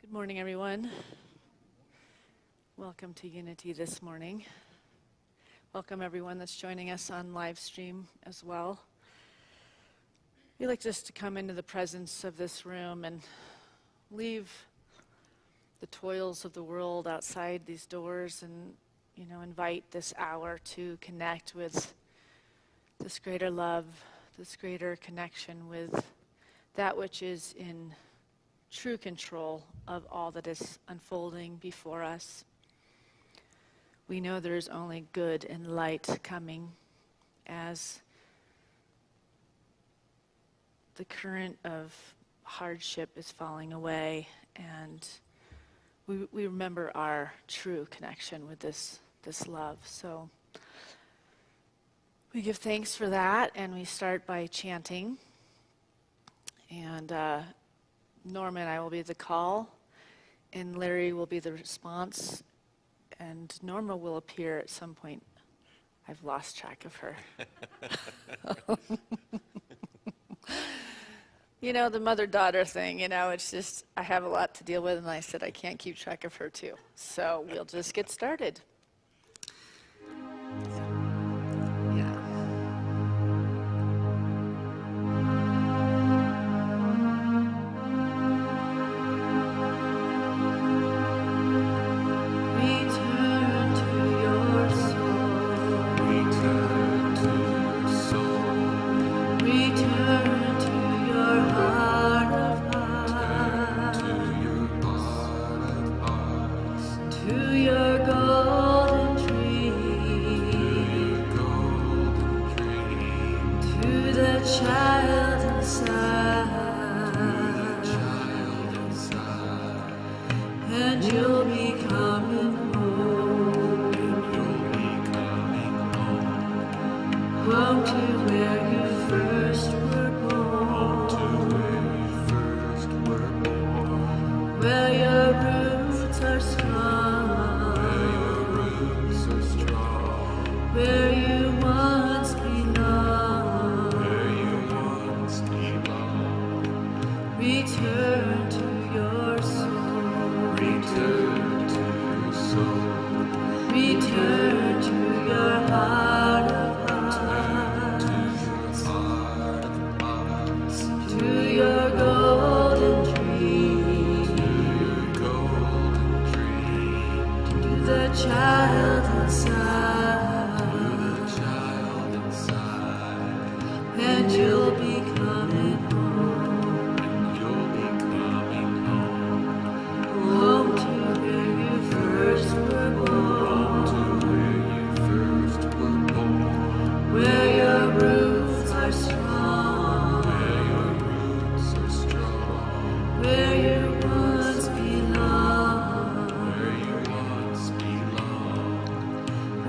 Good morning, everyone. Welcome to Unity this morning. Welcome everyone that's joining us on live stream as well. We like just to come into the presence of this room and leave the toils of the world outside these doors and, invite this hour to connect with this greater love, this greater connection with that which is in true control of all that is unfolding before us. We know there is only good and light coming as the current of hardship is falling away, and we remember our true connection with this love. So we give thanks for that, and we start by chanting. And Norma and I will be the call, and Larry will be the response, and Norma will appear at some point. I've lost track of her. The mother-daughter thing, it's just, I have a lot to deal with, and I said I can't keep track of her too. So we'll just get started.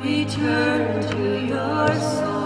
Return to your soul.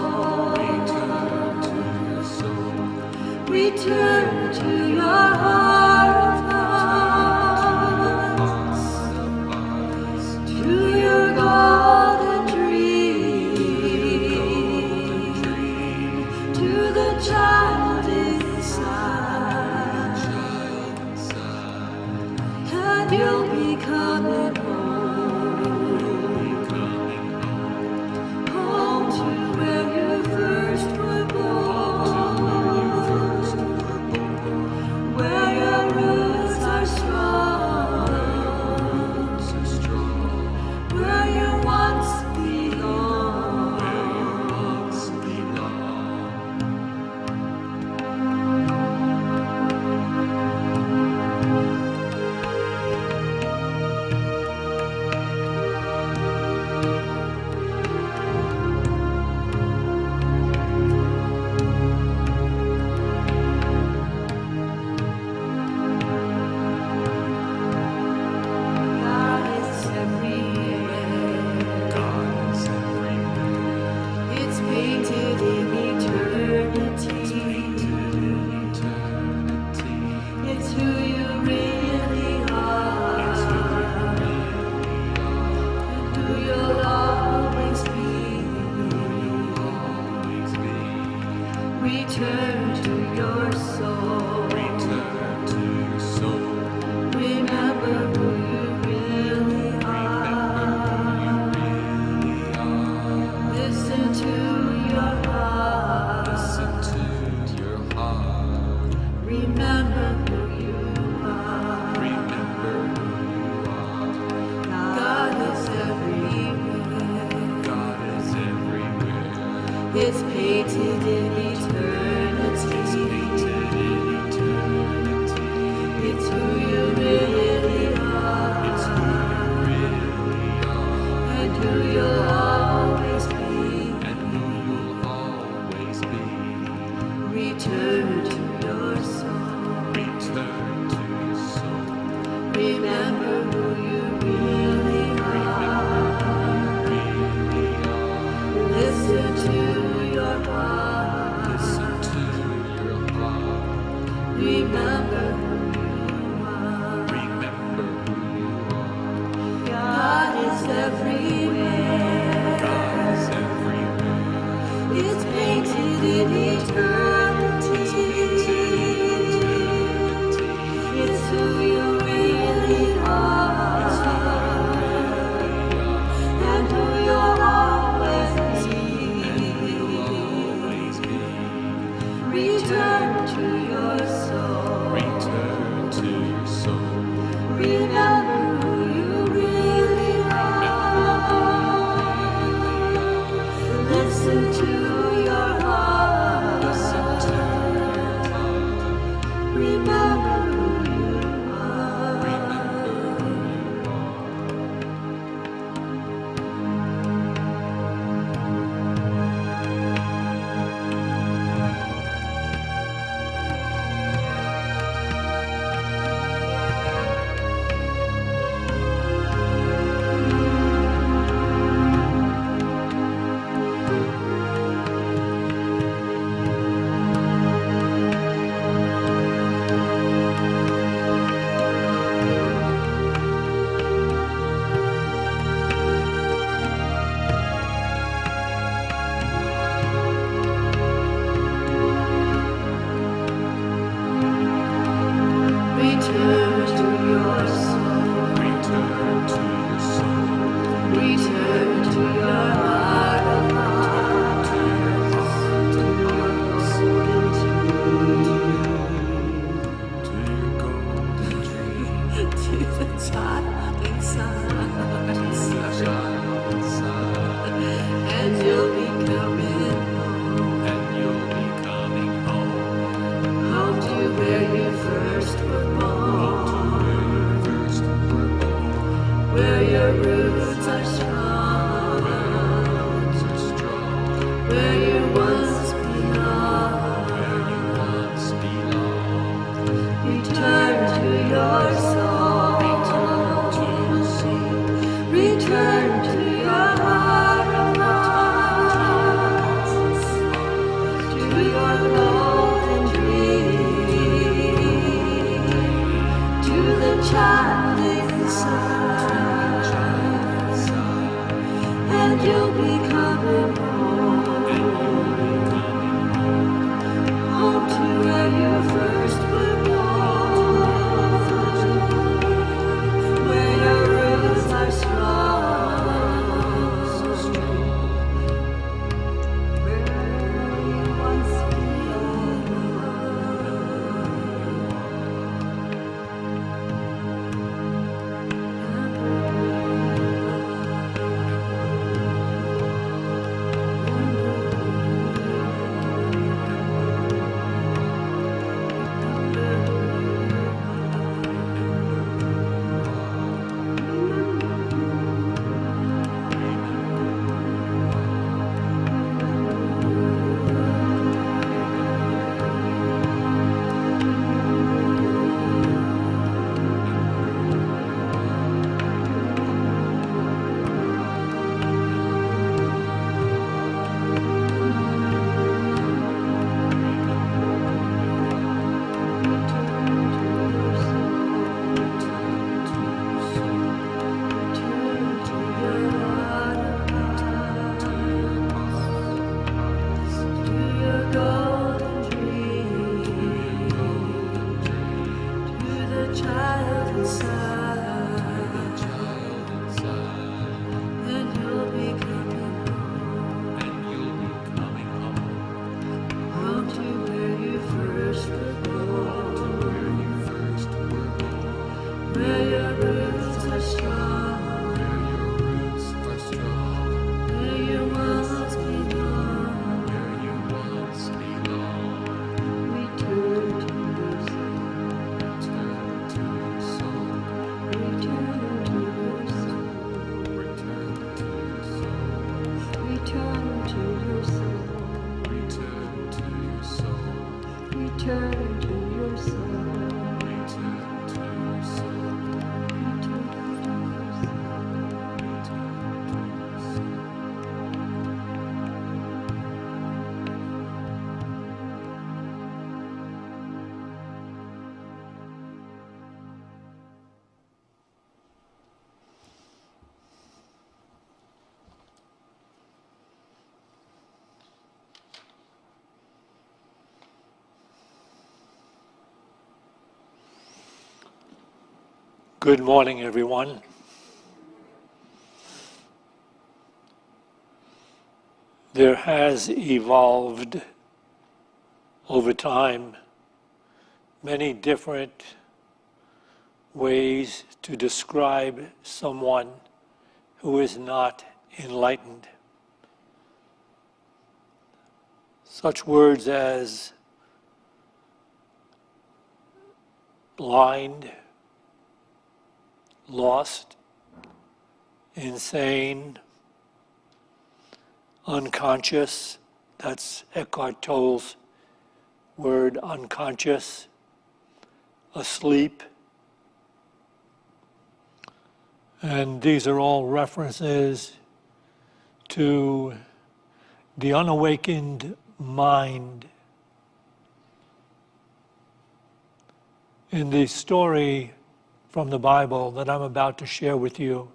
Remember who you really are. Listen to your heart. Listen to your heart. Remember who you are. Remember who you are. God is everywhere. God is everywhere. It's painted in eternity. It's painted in eternity. It's who you really are. It's who you really are. And who you'll always be. And who you'll always be. Return to your soul. Return to your soul. Remember who you really are. Really are. Listen to your heart. Listen to your heart. Remember who you are. Remember who you are. God is everywhere. God is everywhere. It's painted in eternity. It's who you really are. And who you'll always be. Always be. Return to your soul. Return to your soul. Remember who you really are. Listen to your heart. Listen to your heart. Remember who you are. Remember who you are. Return to your soul. return to your soul, Return to your soul. return to your soul. Good morning, everyone. There has evolved over time many different ways to describe someone who is not enlightened. Such words as blind, lost, insane, unconscious. That's Eckhart Tolle's word, unconscious, asleep. And these are all references to the unawakened mind. In the story from the Bible that I'm about to share with you,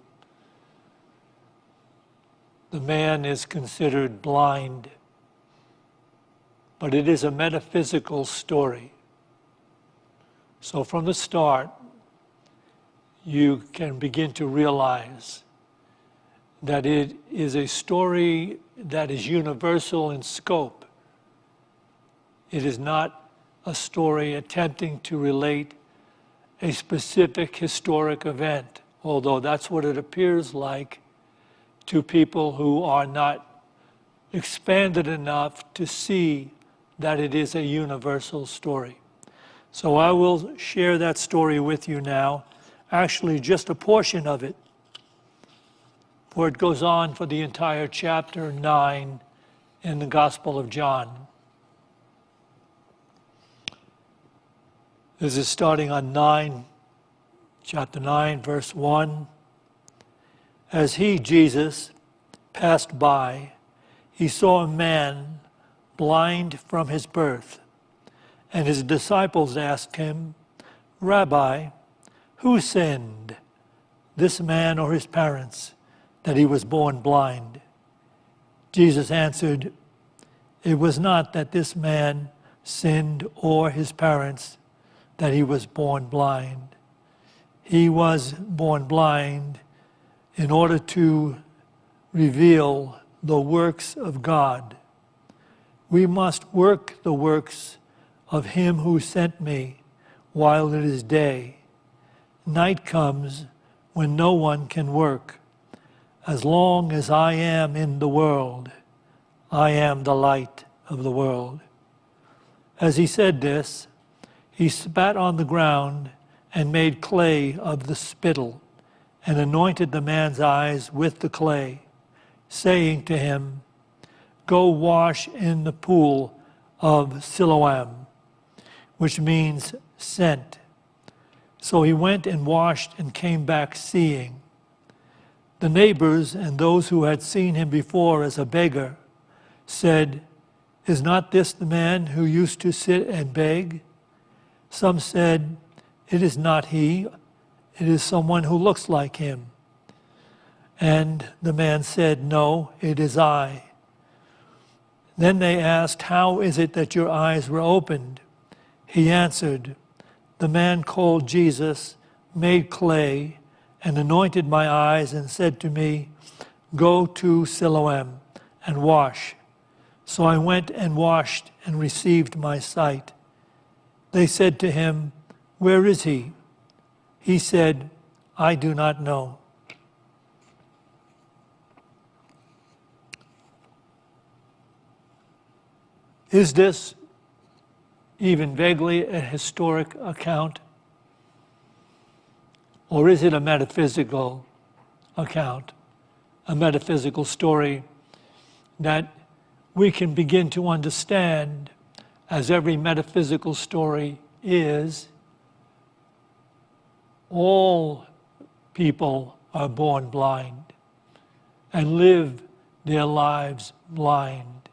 the man is considered blind, but it is a metaphysical story. So from the start, you can begin to realize that it is a story that is universal in scope. It is not a story attempting to relate a specific historic event, although that's what it appears like to people who are not expanded enough to see that it is a universal story. So I will share that story with you now, actually just a portion of it, for it goes on for the entire chapter 9 in the Gospel of John. This is starting on chapter 9, verse 1. As he, Jesus, passed by, he saw a man blind from his birth. And his disciples asked him, Rabbi, who sinned, this man or his parents, that he was born blind? Jesus answered, it was not that this man sinned or his parents, that he was born blind. He was born blind in order to reveal the works of God. We must work the works of him who sent me while it is day. Night comes when no one can work. As long as I am in the world, I am the light of the world. As he said this, he spat on the ground and made clay of the spittle and anointed the man's eyes with the clay, saying to him, go wash in the pool of Siloam, which means sent. So he went and washed and came back seeing. The neighbors and those who had seen him before as a beggar said, is not this the man who used to sit and beg? Some said, it is not he, it is someone who looks like him. And the man said, no, it is I. Then they asked, how is it that your eyes were opened? He answered, the man called Jesus made clay and anointed my eyes and said to me, go to Siloam and wash. So I went and washed and received my sight. They said to him, where is he? He said, I do not know. Is this even vaguely a historic account? Or is it a metaphysical account, a metaphysical story that we can begin to understand as every metaphysical story is, all people are born blind and live their lives blind.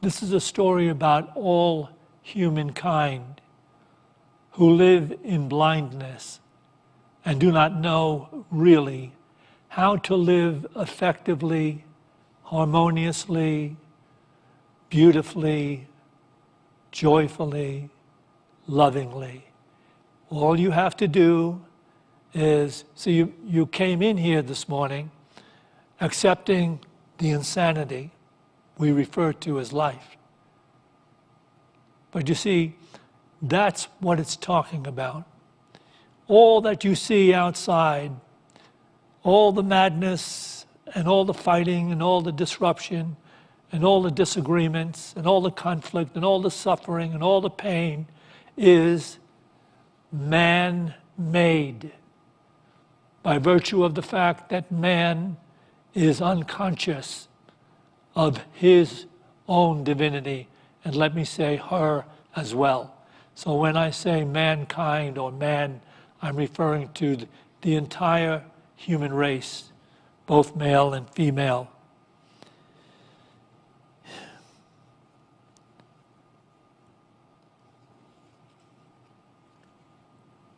This is a story about all humankind who live in blindness and do not know really how to live effectively, harmoniously, beautifully, joyfully, lovingly. All you have to do is, so you came in here this morning accepting the insanity we refer to as life. But you see, that's what it's talking about. All that you see outside, all the madness and all the fighting and all the disruption and all the disagreements and all the conflict and all the suffering and all the pain is man-made by virtue of the fact that man is unconscious of his own divinity, and let me say her as well. So when I say mankind or man, I'm referring to the entire human race, both male and female.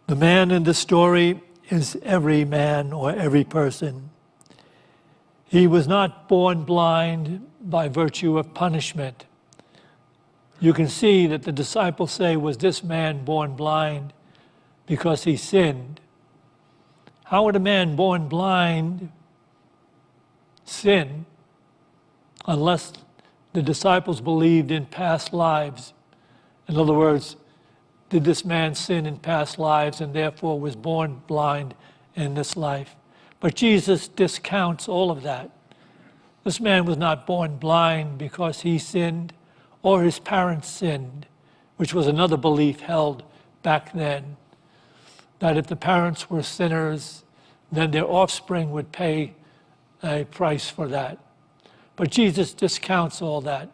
The man in the story is every man or every person. He was not born blind by virtue of punishment. You can see that the disciples say, was this man born blind because he sinned? How would a man born blind sin unless the disciples believed in past lives? In other words, did this man sin in past lives and therefore was born blind in this life? But Jesus discounts all of that. This man was not born blind because he sinned or his parents sinned, which was another belief held back then, that if the parents were sinners, then their offspring would pay a price for that. But Jesus discounts all that.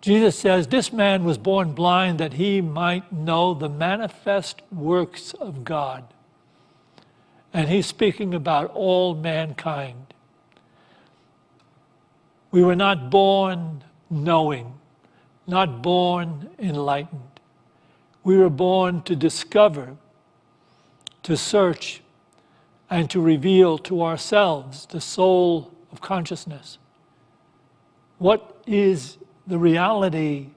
Jesus says, this man was born blind that he might know the manifest works of God. And he's speaking about all mankind. We were not born knowing, not born enlightened. We were born to discover, to search, and to reveal to ourselves the soul of consciousness. What is the reality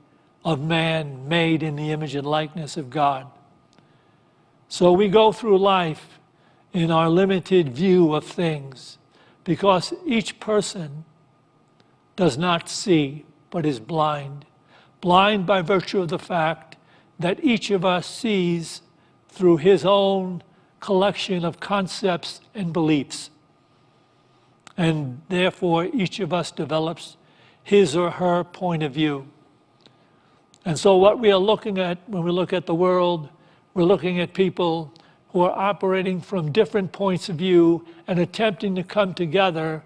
of man made in the image and likeness of God? So we go through life in our limited view of things because each person does not see but is blind. Blind by virtue of the fact that each of us sees through his own collection of concepts and beliefs. And therefore, each of us develops his or her point of view. And so what we are looking at when we look at the world, we're looking at people who are operating from different points of view and attempting to come together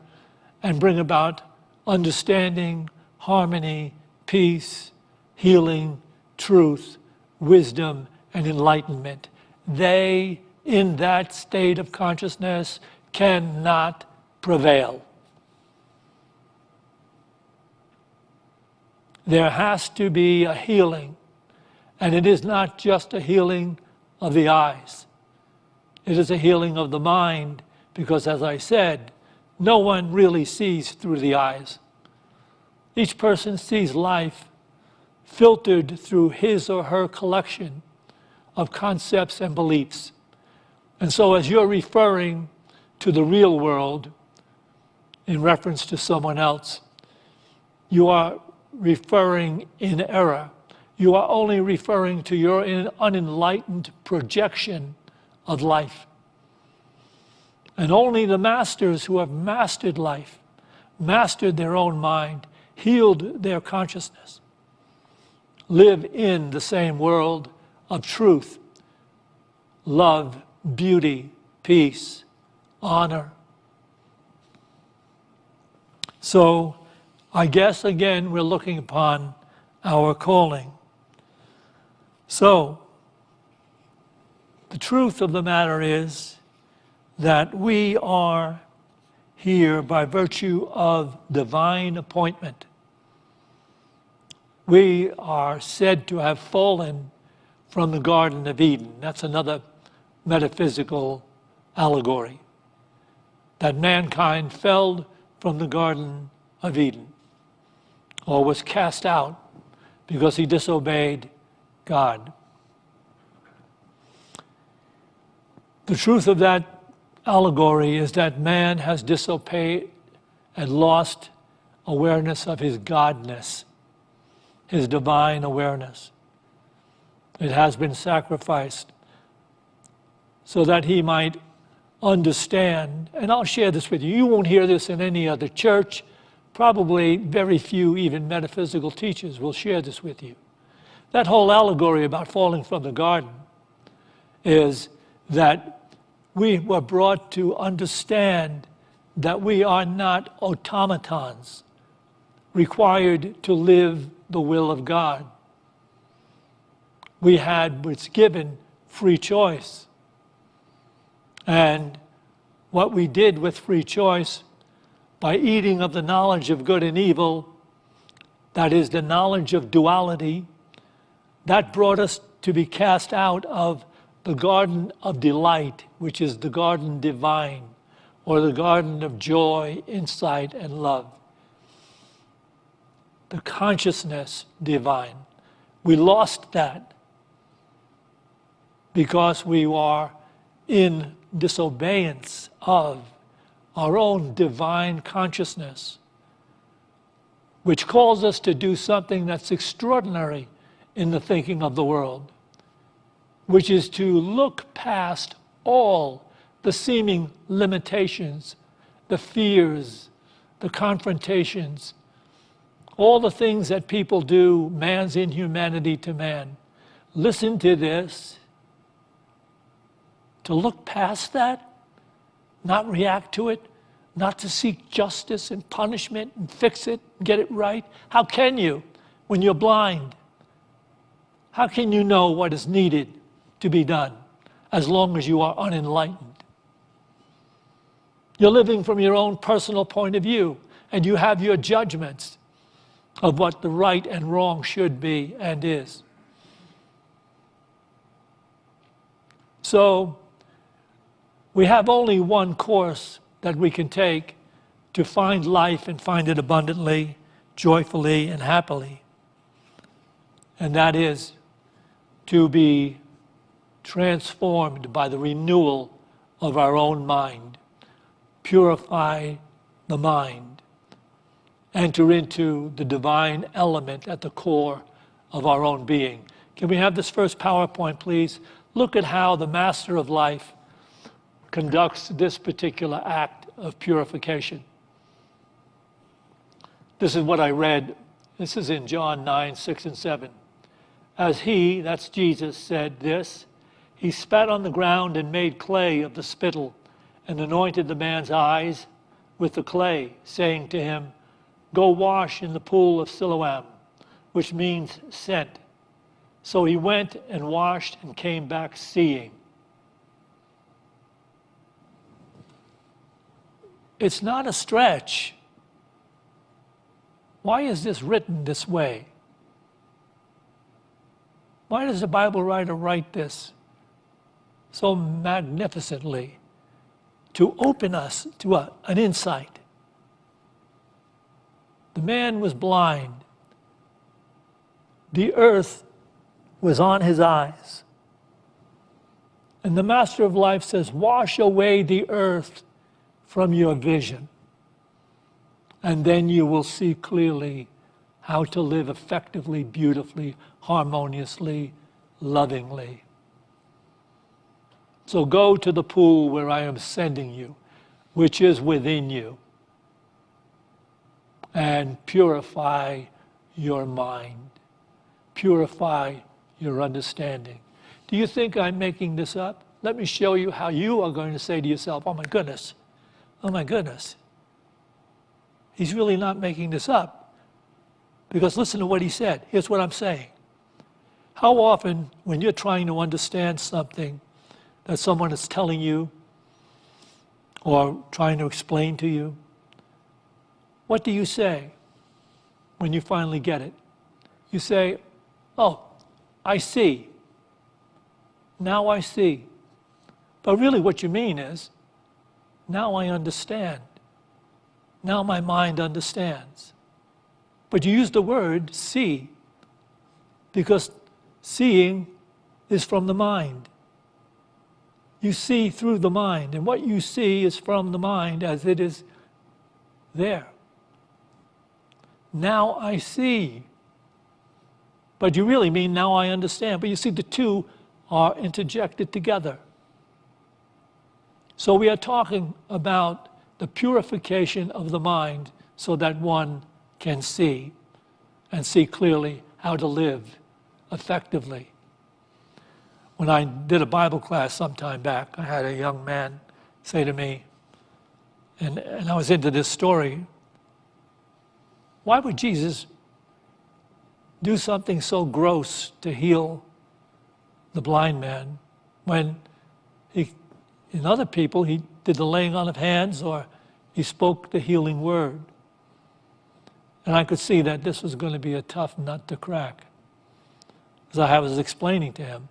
and bring about understanding, harmony, peace, healing, truth, wisdom, and enlightenment. They, in that state of consciousness, cannot prevail. There has to be a healing, and it is not just a healing of the eyes. It is a healing of the mind, because as I said, no one really sees through the eyes. Each person sees life filtered through his or her collection of concepts and beliefs. And so as you're referring to the real world in reference to someone else, you are referring in error. You are only referring to your unenlightened projection of life. And only the masters who have mastered life, mastered their own mind, healed their consciousness, live in the same world of truth, love, beauty, peace, honor. So I guess, again, we're looking upon our calling. So, the truth of the matter is that we are here by virtue of divine appointment. We are said to have fallen from the Garden of Eden. That's another metaphysical allegory. That mankind fell from the Garden of Eden, or was cast out because he disobeyed God. The truth of that allegory is that man has disobeyed and lost awareness of his godness, his divine awareness. It has been sacrificed so that he might understand, and I'll share this with you. You won't hear this in any other church. Probably very few, even metaphysical teachers, will share this with you. That whole allegory about falling from the garden is that we were brought to understand that we are not automatons required to live the will of God. We was given free choice. And what we did with free choice, by eating of the knowledge of good and evil, that is the knowledge of duality, that brought us to be cast out of the garden of delight, which is the garden divine, or the garden of joy, insight, and love. The consciousness divine. We lost that because we are in disobedience of our own divine consciousness, which calls us to do something that's extraordinary in the thinking of the world, which is to look past all the seeming limitations, the fears, the confrontations, all the things that people do, man's inhumanity to man. Listen to this. To look past that, not react to it, not to seek justice and punishment and fix it and get it right. How can you when you're blind? How can you know what is needed to be done as long as you are unenlightened? You're living from your own personal point of view, and you have your judgments of what the right and wrong should be and is. So, we have only one course that we can take to find life and find it abundantly, joyfully, and happily. And that is to be transformed by the renewal of our own mind, purify the mind, enter into the divine element at the core of our own being. Can we have this first PowerPoint, please? Look at how the Master of Life conducts this particular act of purification. This is what I read. This is in John 9, 6 and 7. As he, that's Jesus, said this, he spat on the ground and made clay of the spittle and anointed the man's eyes with the clay, saying to him, "Go wash in the pool of Siloam," which means sent. So he went and washed and came back seeing. It's not a stretch. Why is this written this way? Why does the Bible writer write this so magnificently to open us to an insight? The man was blind. The earth was on his eyes. And the Master of Life says, wash away the earth from your vision, and then you will see clearly how to live effectively, beautifully, harmoniously, lovingly. So go to the pool where I am sending you, which is within you, and purify your mind, purify your understanding. Do you think I'm making this up? Let me show you how you are going to say to yourself, oh my goodness, he's really not making this up. Because listen to what he said. Here's what I'm saying. How often, when you're trying to understand something that someone is telling you or trying to explain to you, what do you say when you finally get it? You say, oh, I see. Now I see. But really what you mean is, now I understand. Now my mind understands. But you use the word see because seeing is from the mind. You see through the mind, and what you see is from the mind as it is there. Now I see. But you really mean now I understand. But you see, the two are interjected together. So we are talking about the purification of the mind so that one can see and see clearly how to live effectively. When I did a Bible class some time back, I had a young man say to me, and I was into this story, why would Jesus do something so gross to heal the blind man when in other people he did the laying on of hands or he spoke the healing word? And I could see that this was going to be a tough nut to crack. As I was explaining to him,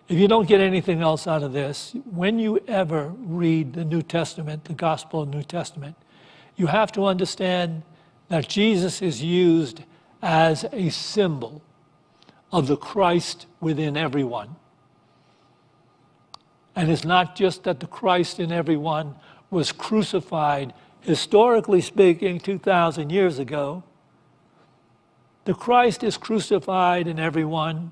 if you don't get anything else out of this, when you ever read the New Testament, the Gospel of the New Testament, you have to understand that Jesus is used as a symbol of the Christ within everyone. And it's not just that the Christ in everyone was crucified, historically speaking, 2,000 years ago. The Christ is crucified in everyone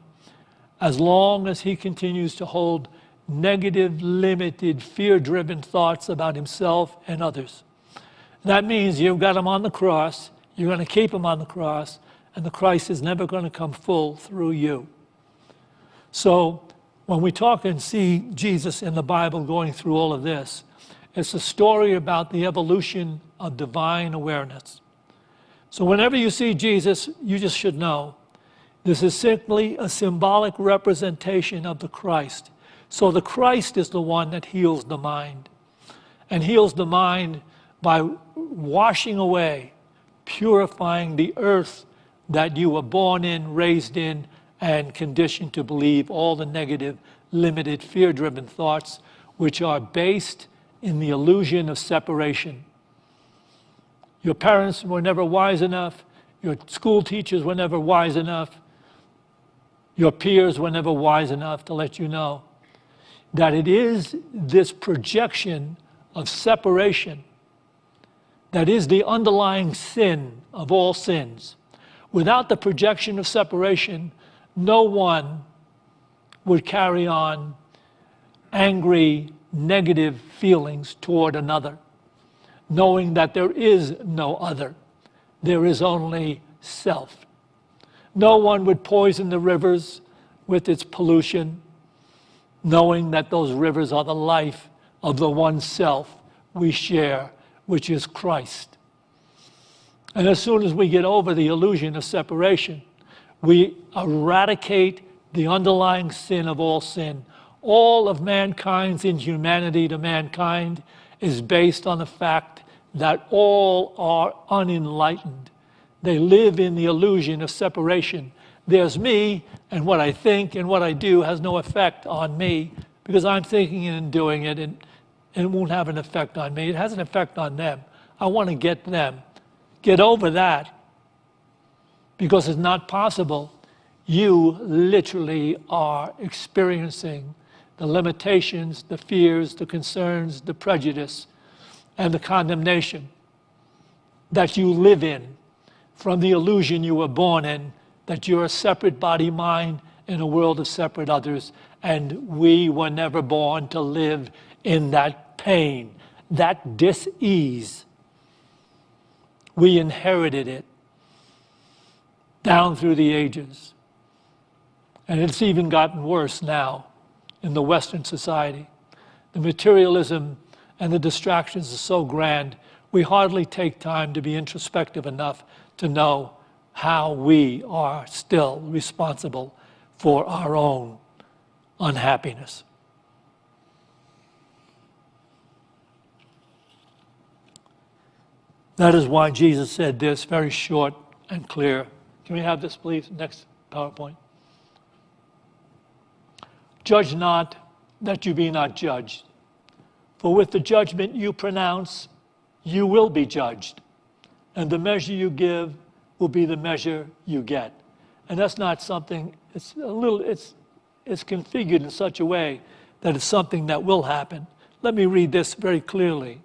as long as he continues to hold negative, limited, fear-driven thoughts about himself and others. That means you've got him on the cross, you're going to keep him on the cross, and the Christ is never going to come full through you. So when we talk and see Jesus in the Bible going through all of this, it's a story about the evolution of divine awareness. So whenever you see Jesus, you just should know this is simply a symbolic representation of the Christ. So the Christ is the one that heals the mind, and heals the mind by washing away, purifying the earth that you were born in, raised in, and conditioned to believe all the negative, limited, fear-driven thoughts which are based in the illusion of separation. Your parents were never wise enough. Your school teachers were never wise enough. Your peers were never wise enough to let you know that it is this projection of separation that is the underlying sin of all sins. Without the projection of separation, no one would carry on angry, negative feelings toward another, knowing that there is no other. There is only self. No one would poison the rivers with its pollution, knowing that those rivers are the life of the one self we share, which is Christ. And as soon as we get over the illusion of separation, we eradicate the underlying sin of all sin. All of mankind's inhumanity to mankind is based on the fact that all are unenlightened. They live in the illusion of separation. There's me, and what I think and what I do has no effect on me because I'm thinking and doing it, and it won't have an effect on me. It has an effect on them. I want to get them. Get over that because it's not possible. You literally are experiencing the limitations, the fears, the concerns, the prejudice, and the condemnation that you live in from the illusion you were born in, that you're a separate body mind in a world of separate others, and we were never born to live in that pain, that dis-ease. We inherited it down through the ages. And it's even gotten worse now in the Western society. The materialism and the distractions are so grand, we hardly take time to be introspective enough to know how we are still responsible for our own unhappiness. That is why Jesus said this, very short and clear. Can we have this, please? Next PowerPoint. Judge not, that you be not judged. For with the judgment you pronounce, you will be judged. And the measure you give will be the measure you get. And that's not something, it's configured in such a way that it's something that will happen. Let me read this very clearly.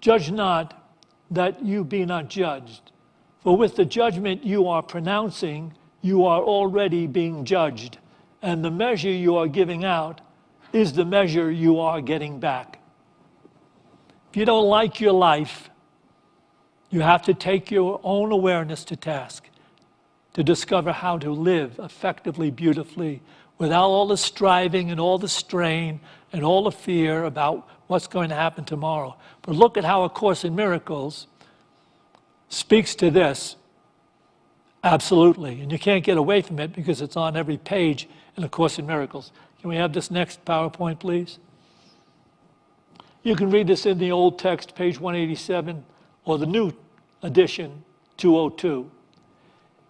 Judge not, that you be not judged. For with the judgment you are pronouncing, you are already being judged. And the measure you are giving out is the measure you are getting back. If you don't like your life, you have to take your own awareness to task to discover how to live effectively, beautifully, without all the striving and all the strain and all the fear about what's going to happen tomorrow. But look at how A Course in Miracles speaks to this absolutely. And you can't get away from it because it's on every page in A Course in Miracles. Can we have this next PowerPoint, please? You can read this in the old text, page 187, or the new edition, 202.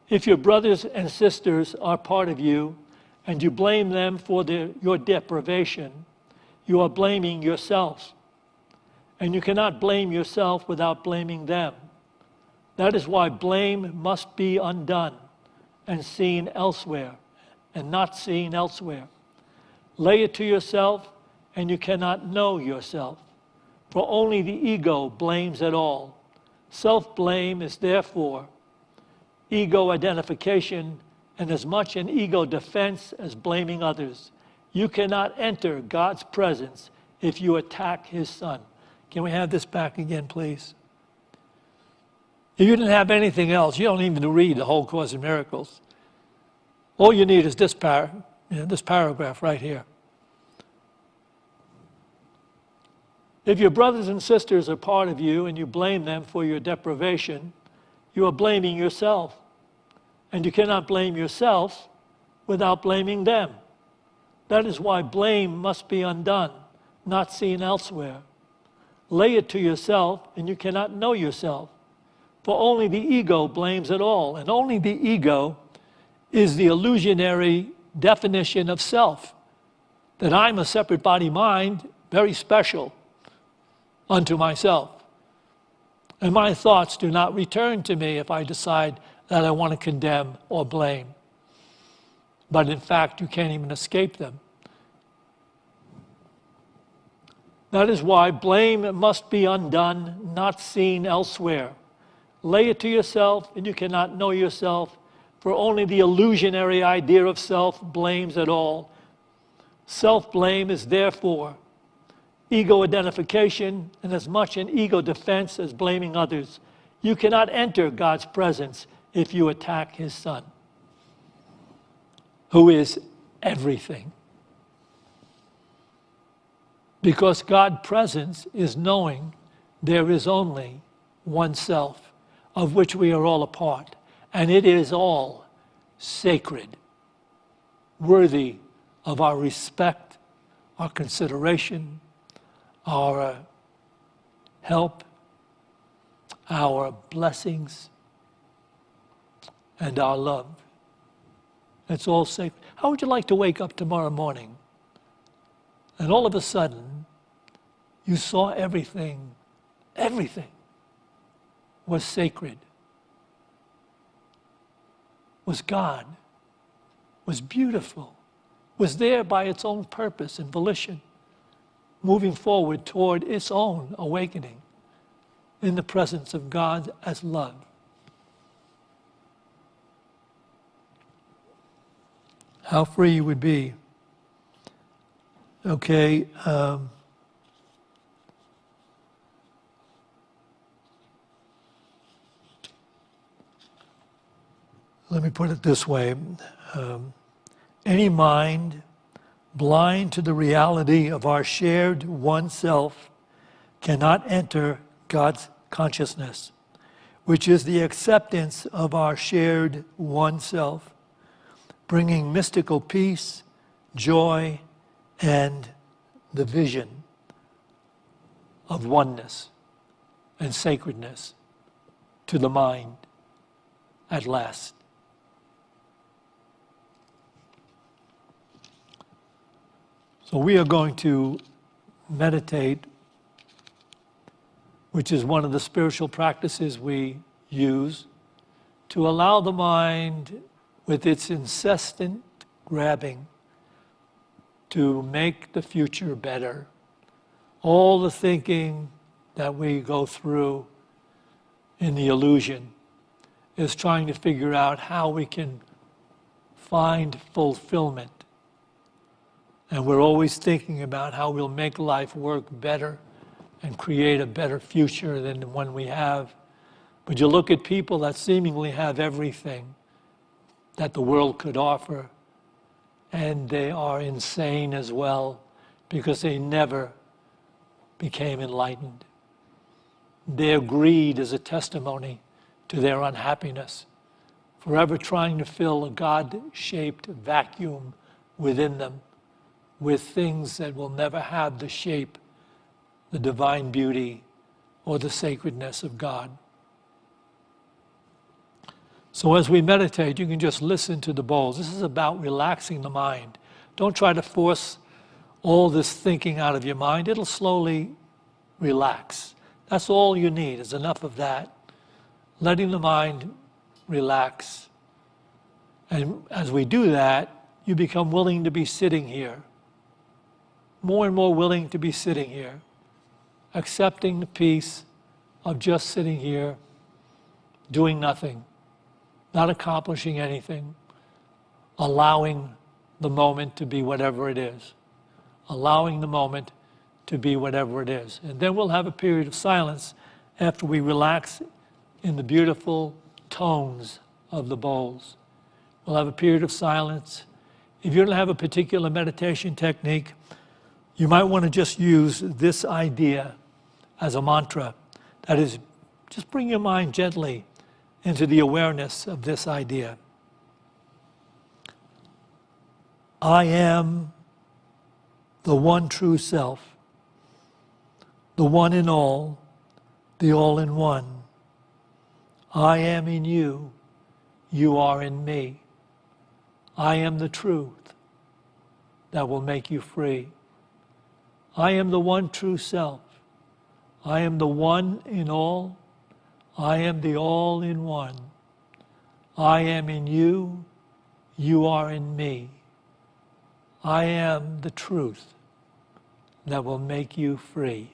If your brothers and sisters are part of you, and you blame them for your deprivation, you are blaming yourself. And you cannot blame yourself without blaming them. That is why blame must be undone and seen elsewhere, and not seen elsewhere. Lay it to yourself, and you cannot know yourself. For only the ego blames at all. Self-blame is therefore ego identification, and as much an ego defense as blaming others. You cannot enter God's presence if you attack his Son. Can we have this back again, please? If you didn't have anything else, you don't even need to read the whole Course in Miracles. All you need is this paragraph right here. If your brothers and sisters are part of you and you blame them for your deprivation, you are blaming yourself. And you cannot blame yourself without blaming them. That is why blame must be undone, not seen elsewhere. Lay it to yourself, and you cannot know yourself. For only the ego blames it all, and only the ego is the illusionary definition of self, that I'm a separate body mind, very special unto myself. And my thoughts do not return to me if I decide that I want to condemn or blame. But in fact, you can't even escape them. That is why blame must be undone, not seen elsewhere. Lay it to yourself, and you cannot know yourself, for only the illusionary idea of self blames it all. Self-blame is therefore ego identification, and as much an ego defense as blaming others. You cannot enter God's presence if you attack his Son, who is everything. Because God's presence is knowing there is only one self, of which we are all a part, and it is all sacred, worthy of our respect, our consideration, our help, our blessings, and our love. It's all sacred. How would you like to wake up tomorrow morning and all of a sudden you saw everything was sacred, was God, was beautiful, was there by its own purpose and volition, moving forward toward its own awakening in the presence of God as love. How free you would be. Okay. Let me put it this way. Any mind blind to the reality of our shared one self cannot enter God's consciousness. which is the acceptance of our shared one self, bringing mystical peace, joy, and the vision of oneness and sacredness to the mind at last. So we are going to meditate, which is one of the spiritual practices we use to allow the mind, with its incessant grabbing, to make the future better. All the thinking that we go through in the illusion is trying to figure out how we can find fulfillment. And we're always thinking about how we'll make life work better and create a better future than the one we have. But you look at people that seemingly have everything that the world could offer, and they are insane as well because they never became enlightened. Their greed is a testimony to their unhappiness, forever trying to fill a God-shaped vacuum within them with things that will never have the shape, the divine beauty, or the sacredness of God. So as we meditate, you can just listen to the bowls. This is about relaxing the mind. Don't try to force all this thinking out of your mind. It'll slowly relax. That's all you need, is enough of that. Letting the mind relax. And as we do that, you become willing to be sitting here. More and more willing to be sitting here. Accepting the peace of just sitting here, doing nothing, not accomplishing anything, allowing the moment to be whatever it is. Allowing the moment to be whatever it is. And then we'll have a period of silence after we relax in the beautiful tones of the bowls. We'll have a period of silence. If you don't have a particular meditation technique, you might want to just use this idea as a mantra. That is, just bring your mind gently into the awareness of this idea. I am the one true self, the one in all, the all in one. I am in you, you are in me. I am the truth that will make you free. I am the one true self. I am the one in all. I am the all in one. I am in you. You are in me. I am the truth that will make you free.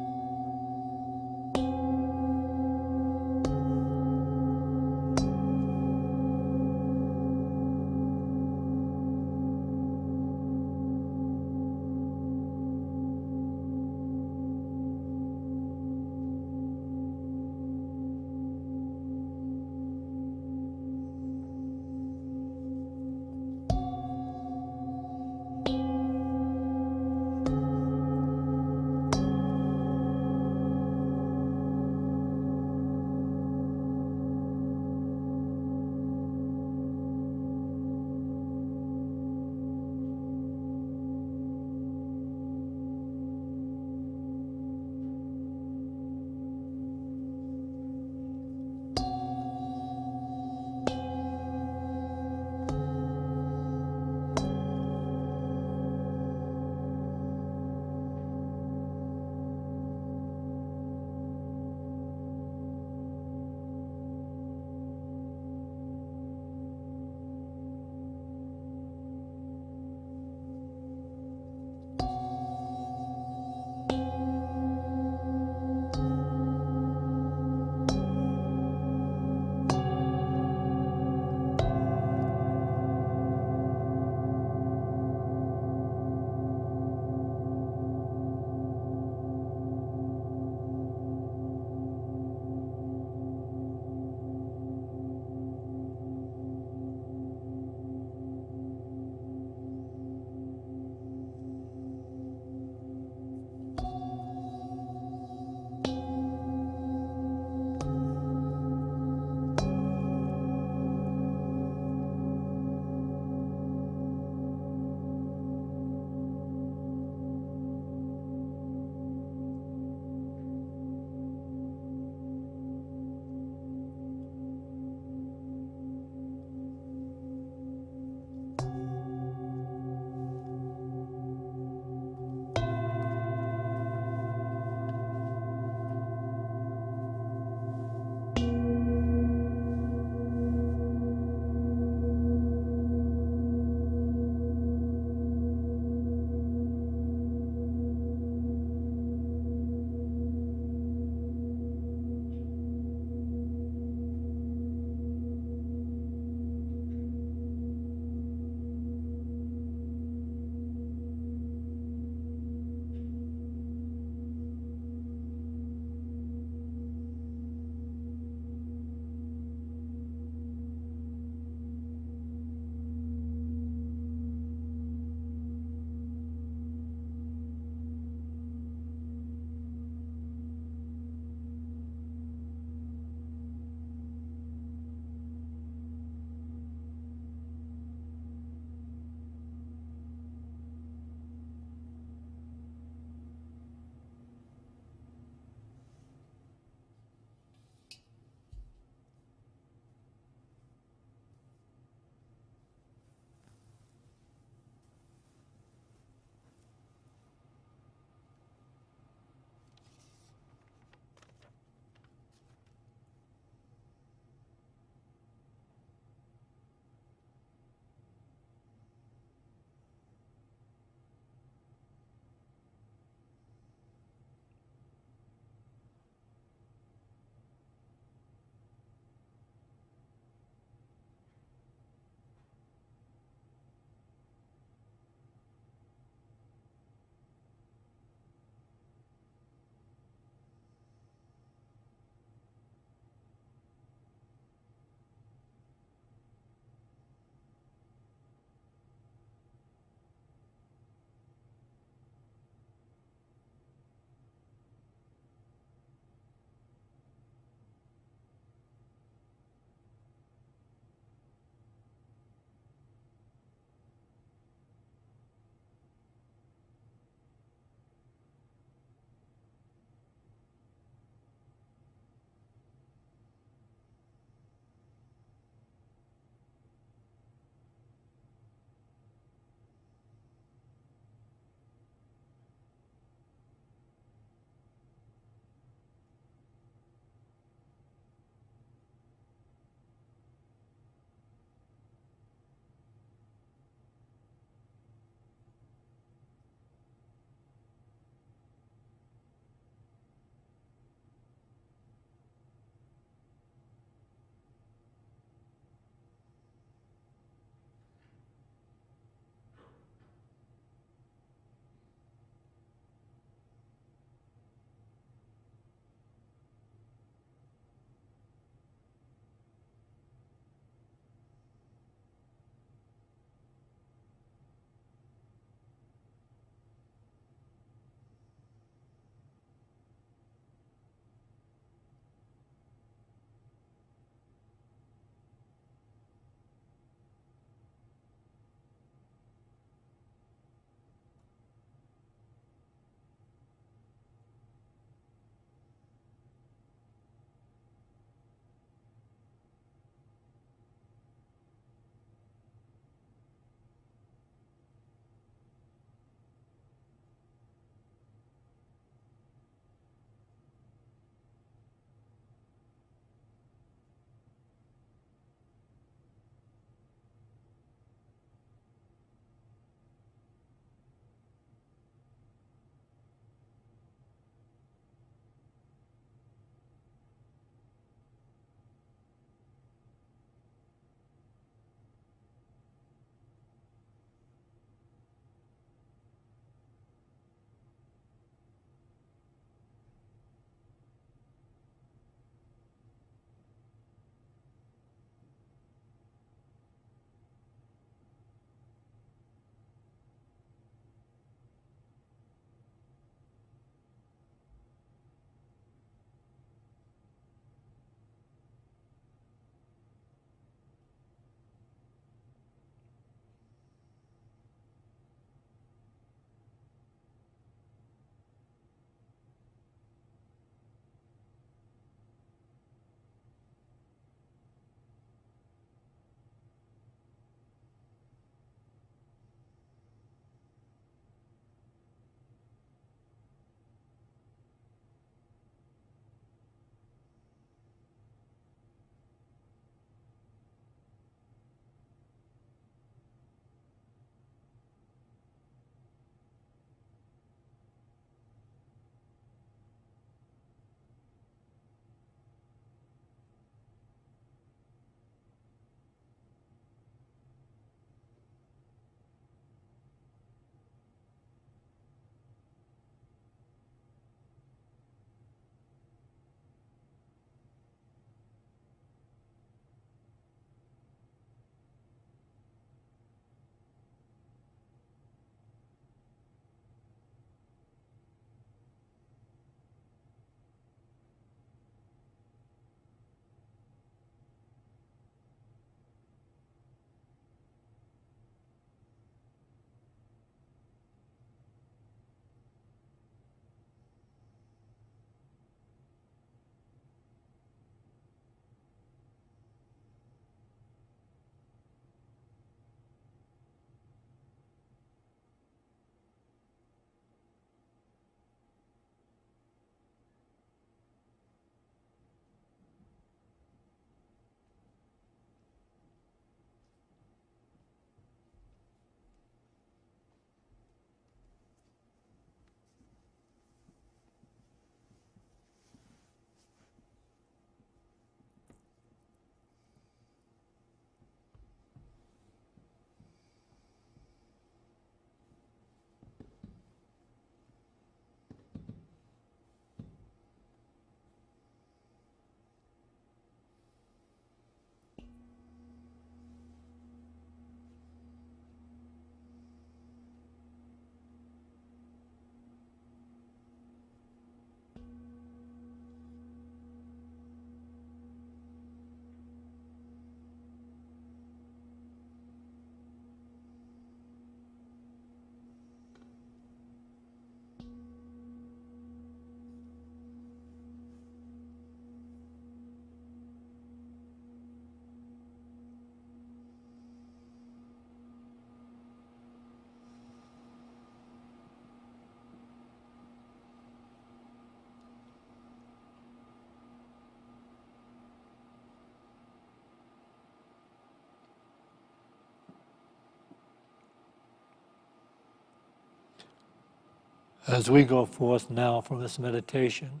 As we go forth now from this meditation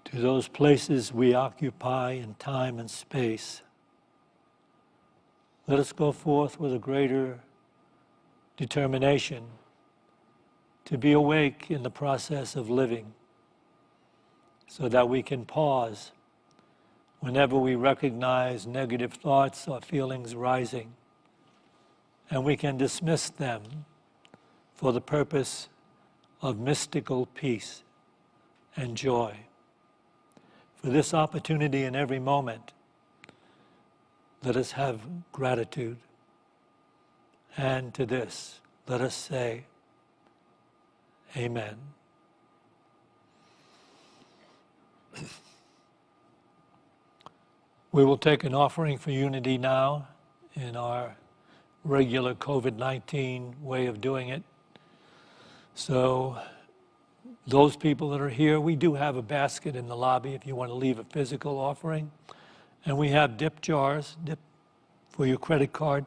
to those places we occupy in time and space, let us go forth with a greater determination to be awake in the process of living, so that we can pause whenever we recognize negative thoughts or feelings rising, and we can dismiss them for the purpose of mystical peace and joy. For this opportunity in every moment, let us have gratitude. And to this, let us say, Amen. We will take an offering for unity now in our regular COVID-19 way of doing it. So those people that are here, we do have a basket in the lobby if you want to leave a physical offering. And we have dip jars for your credit card.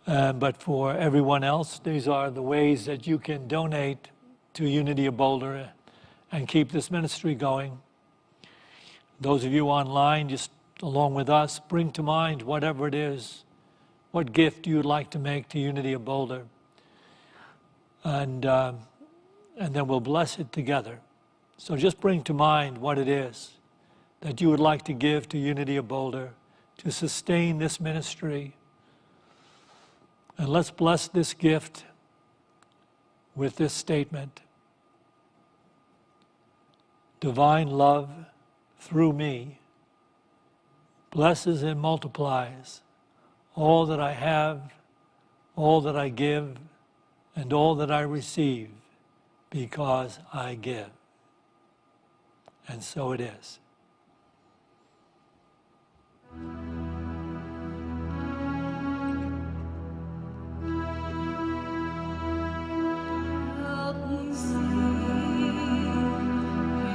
But for everyone else, these are the ways that you can donate to Unity of Boulder and keep this ministry going. Those of you online, just along with us, bring to mind whatever it is, what gift you would like to make to Unity of Boulder. And then we'll bless it together. So just bring to mind what it is that you would like to give to Unity of Boulder to sustain this ministry. And let's bless this gift with this statement: divine love through me blesses and multiplies all that I have, all that I give, and all that I receive, because I give. And so it is. Help me see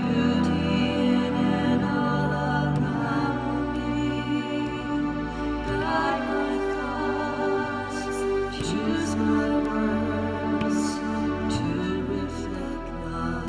beauty in and all around me. Guide my thoughts, choose my words to reflect love.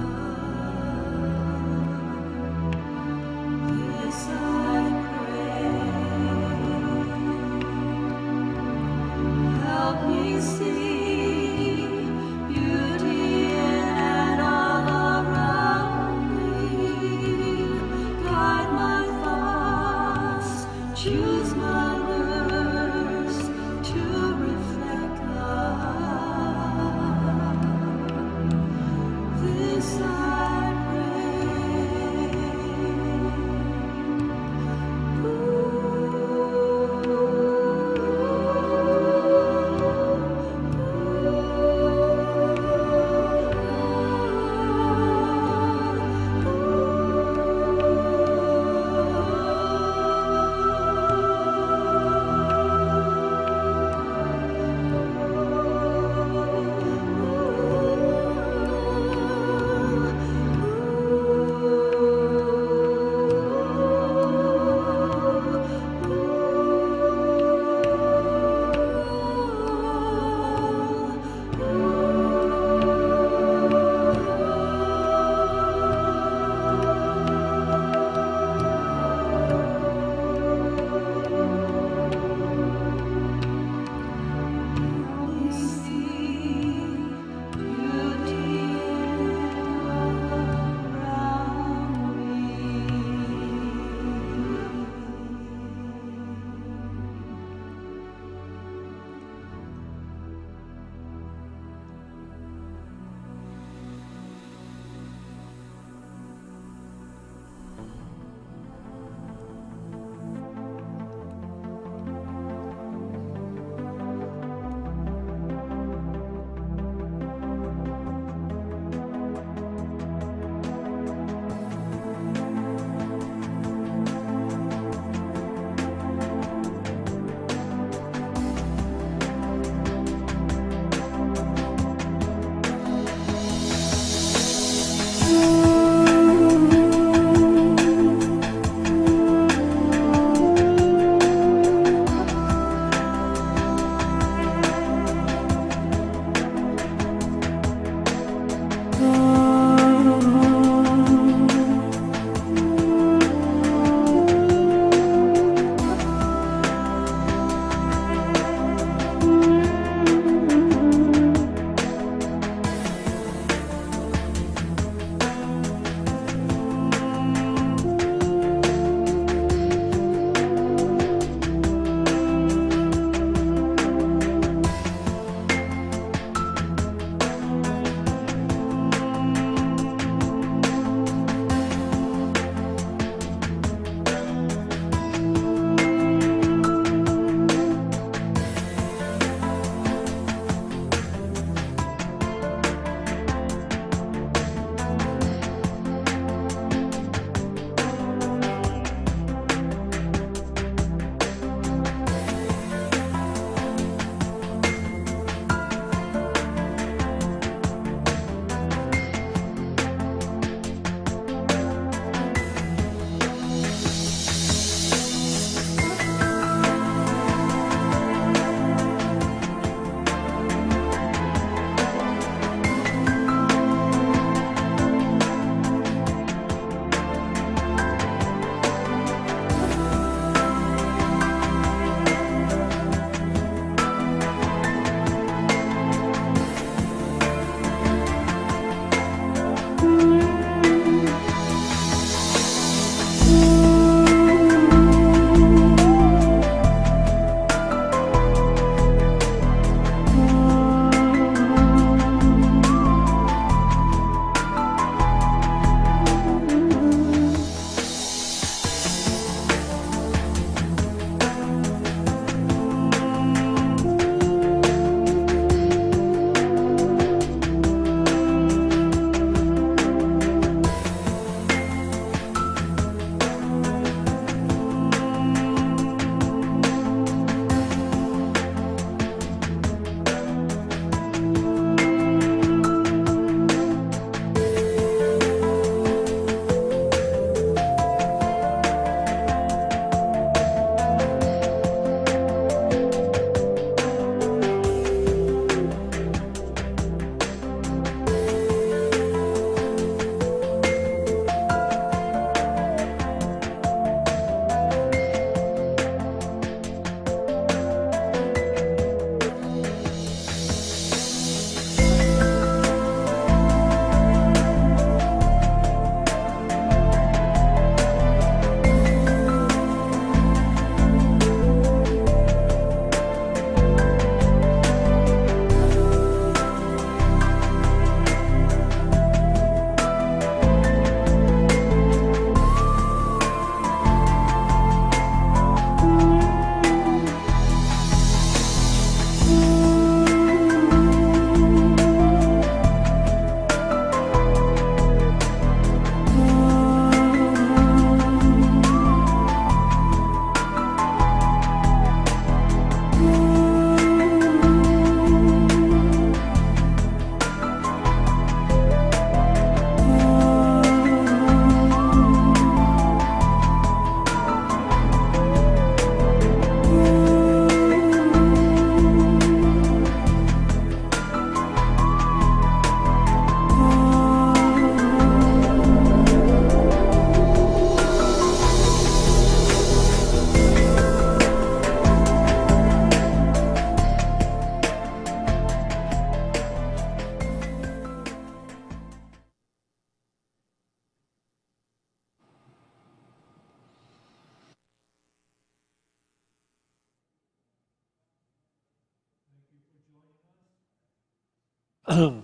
And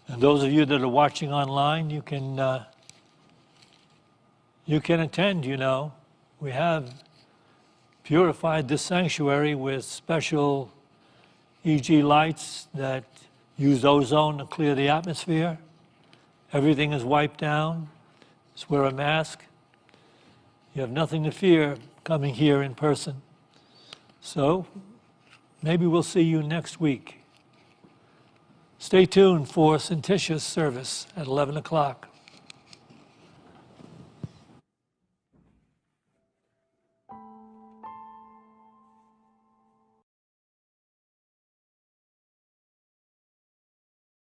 those of you that are watching online, you can attend, you know. We have purified this sanctuary with special EG lights that use ozone to clear the atmosphere. Everything is wiped down. Just wear a mask. You have nothing to fear coming here in person. So maybe we'll see you next week. Stay tuned for Sentitious service at 11 o'clock.